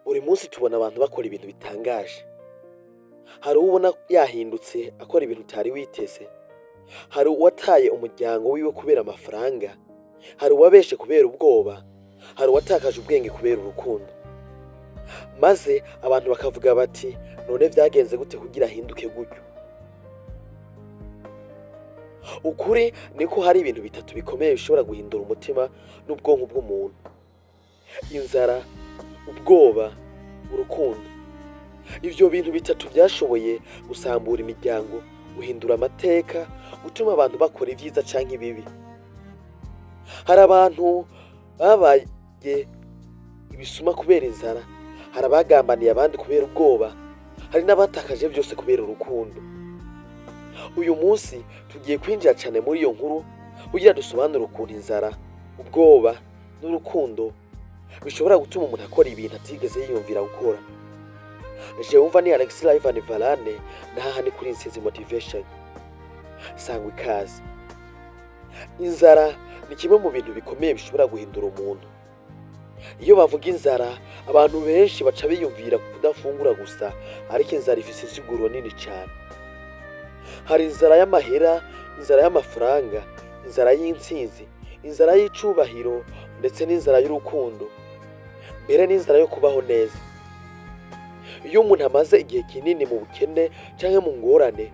Buri munsi tubona abantu bakora ibintu bitangaje. Hari ubona yahindutse akora ibintu utari witeze. Hari uwataye umuryango wiwe kubera amafaranga. Hari uwabeshe kubera ubwoba. Hari uwatakaje ubwenge kubera urukundo. Maze abantu bakavuga bati none vyagenze gute kugira ahinduke gutyo? Ukuri niko hari ibintu bitatu bikomeye bishobora guhindura umutima n'ubwonko bw'umuntu: inzara, ubwoba, urukundo. Ivyo bintu bitatu byashoboye gusambura imiryango, guhindura amateka, gutuma abantu bakora ivyiza canke ibibi. Hari abantu babaye ibisuma kubera inzara, hari abagambaniye abandi kubera ubwoba, hari n'abatakaje byose kubera urukundo. Uyu munsi tugiye kwinjira cyane muri iyo nkuru kugira dusobanure ukuntu inzara, ubwoba n'urukundo bishobora gutuma umuntu akora ibintu atigeze yiyumvira gukora. Je wumva ni Alex Live and Valane, naha ni kuri Intsinzi Motivation. Sangwa ikaze. Inzara ni kimwe mu bintu bikomeye bishobora guhindura umuntu. Iyo bavuga inzara, abantu benshi baca biyumvira kudafungura gusa, ariko inzara ifise insiguro nini cyane. Hari inzara y'amahera, inzara y'amafaranga, inzara y'intsinzi, inzara y'icubahiro, ndetse n'inzara y'urukundo, mbere n'inzara yo kubaho neza. Iyo umuntu amaze igihe kinini mu bukene canke mu ngorane,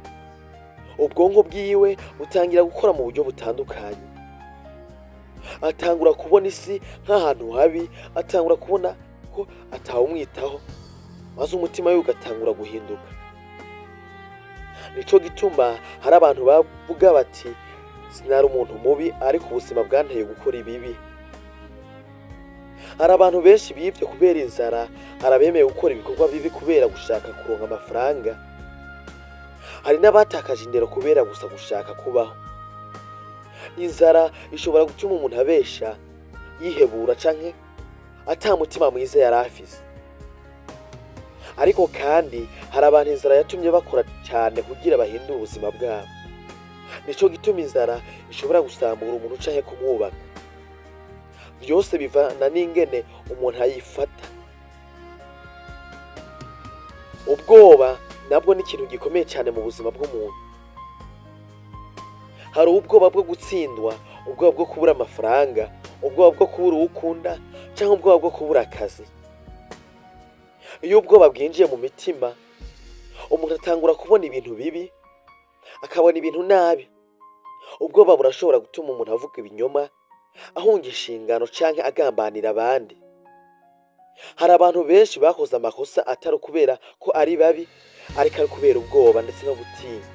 ubwonko bwiwe butangira gukora mu buryo butandukanye. Atangura kubona isi nk'ahantu habi, atangura kubona ko atawumwitaho, maze umutima we ugatangura guhinduka. Nico gituma hari abantu bavuga bati sinari umuntu mubi, ariko ubuzima bwanteye gukora ibibi. Hari abantu benshi bivye kubera inzara, hari abemeye gukora ibikorwa bibi kubera gushaka kuronka amafaranga. Hari n'abatakaje indero kubera gusa gushaka kubaho. Inzara ishobora gutuma umuntu abesha, yihebura canke ata mutima mwiza yari afise. Ariko kandi hari abantu inzara yatumye bakora cyane kugira bahindure ubuzima bwabo. Nico gituma inzara ishobora gusambura umuntu canke kumwubaka. Byose bivana n'ingene umuntu ayifata. Ubwoba nabwo ni ikintu gikomeye cyane mu buzima bw'umuntu. Hari ubwoba bwo gutsindwa, ubwoba bwo kubura amafaranga, ubwoba bwo kubura uwo ukunda, cyangwa ubwoba bwo kubura akazi. Iyo ubwoba bwinjiye mu mitima, umuntu atangura kubona ibintu bibi, akabona ibintu nabi. Ubwoba burashobora gutuma umuntu avuga ibinyoma, ahunga inshingano canke agambanira abandi. Hari abantu benshi bakoze amakosa atari kubera ko ari babi, ariko ari kubera ubwoba ndetse no gutinya.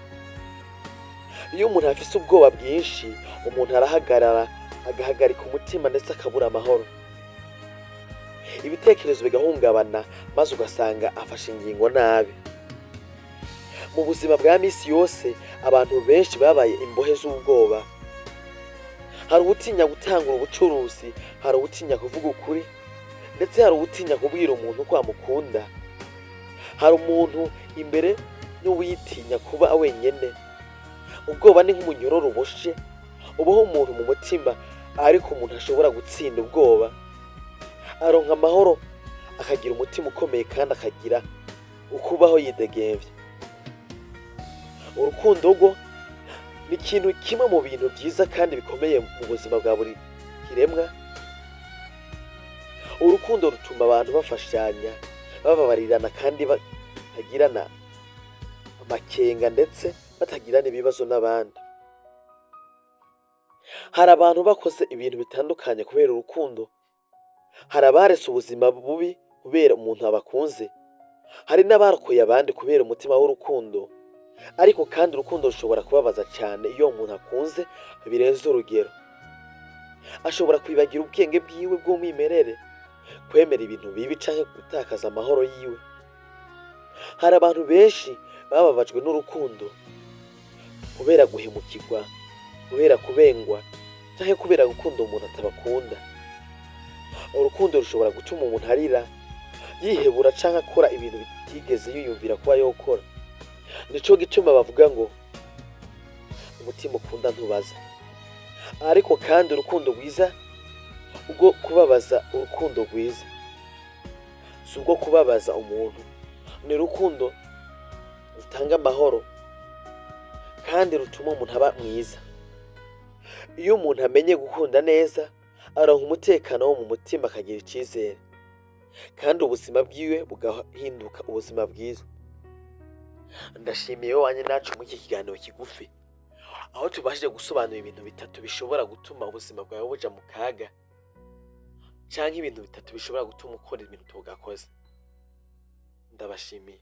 Iyo umuntu afise ubwoba bwinshi, umuntu arahagarara, agahagarika umutima ndetse akabura amahoro. Ibitekerezo bigahungabana, maze ugasanga afashe ingingo nabi. Mu buzima bwa misi yose, abantu benshi babaye imbohe z'ubwoba. Hari ubutinya gutangura ubucuruzi, hari ubutinya kuvuga ukuri, ndetse hari ubutinya kubwira umuntu ko amukunda. Hari umuntu imbere n'uwitinya kuba wenyene. Ubwoba ni nk'umunyororo uboshe, uboha umuntu mu mutima, ariko umuntu ashobora gutsinda ubwoba, aronka amahoro, akagira umutima ukomeye kandi akagira ukubaho yidegemvye. Urukundo rwo ni ikintu kimwe mu bintu byiza kandi bikomeye mu buzima bwa buri kiremwa. Urukundo rutuma abantu bafashanya, bababarirana kandi batagirana amakenga ndetse batagirana ibibazo n'abandi. Hari abantu bakoze ibintu bitandukanye kubera urukundo. Hari abaretse ubuzima bubi kubera umuntu abakunze. Hari n'abarokoye abandi kubera umutima w'urukundo. Ariko kandi urukundo rushobora kubabaza cyane iyo umuntu akunze birenze urugero. Ashobora kwibagira ubwenge bwiwe bw'umwimerere, kwemera ibintu bibi canke gutakaza amahoro yiwe. Hari abantu benshi bababajwe n'urukundo kubera guhemukirwa, kubera kubengwa, canke kubera gukunda umuntu atabakunda. Urukundo rushobora gutuma umuntu arira, yihebura canke akora ibintu bitigeze yiyumvira kuba yokora. Nico gituma bavuga ngo umutima ukunda ntubaza. Ariko kandi urukundo rwiza ubwo kubabaza urukundo rwiza. si ubwo kubabaza umuntu, ni urukundo rutanga amahoro kandi rutuma umuntu aba mwiza. Iyo umuntu amenye gukunda neza aronka umutekano wo mu mutima, akagira icyizere kandi ubuzima bwiwe bugahinduka ubuzima bwiza. Ndashimiye wanye nacu muri iki kiganiro kigufi, aho tubashije gusobanura ibintu bitatu bishobora gutuma ubuzima bwawe buja mu kaga, canke ibintu bitatu bishobora gutuma ukora ibintu tugakoze. Ndabashimiye.